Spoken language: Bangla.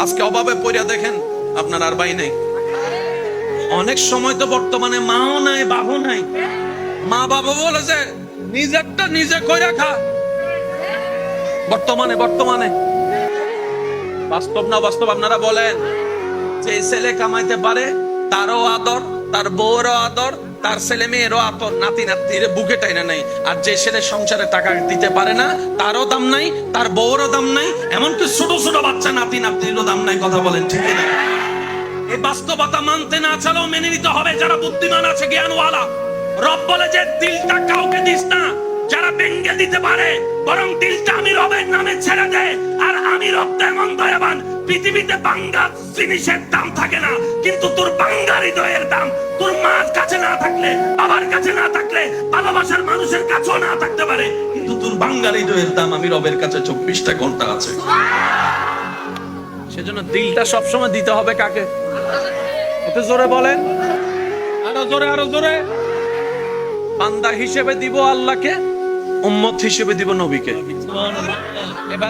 আজকে অভাবে পড়িয়া দেখেন আপনার আর ভাই নাই। অনেক সময় তো বর্তমানে মাও নাই বাবু নাই, মা বাবা বলে যে নিজেরটা নিজে কইরা খা। বর্তমানে বর্তমানে বাস্তব না বাস্তব আপনারা বলেন? যে ছেলে কামাইতে পারে তারও আদর, তার বউরও আদর, তার ছেলে মেয়েরও আদর, নাতি নাতির বুকে টাইনা নাই। আর যে ছেলে সংসারে টাকা দিতে পারে না তারও দাম নাই, তার বউরও দাম নাই, এমনকি ছোট ছোট বাচ্চা নাতি নাতিরও দাম নাই। কথা বলেন ঠিক না? এই বাস্তবতা মানতে না চালেও মেনে নিতে হবে। যারা বুদ্ধিমান আছে, জ্ঞানওয়ালা, রব বলে যে দিলটা কাউকে দিস না যারা ভেঙে দিতে পারে, বরং দিলটা আমি রবের নামে ছেড়ে দে। আর আমি রব এমন দয়াবান, পৃথিবীতে বাঙ্গা জিনিসের দাম থাকে না, কিন্তু তোর বাঙ্গা হৃদয়ের দাম তোর মার কাছে না থাকলে, বাবার কাছে না থাকলে, ভালোবাসার মানুষের কাছেও না থাকতে পারে, কিন্তু তোর বাঙ্গা হৃদয়ের দাম আমি রবের কাছে 24টা ঘন্টা আছে। সেজন্য দিলটা সবসময় দিতে হবে কাকে? একটু জোরে বলেন, আরো জোরে, আরো জোরে। বান্দা হিসেবে দিব আল্লাহকে, উম্মত হিসেবে দিব নবীকে। এবার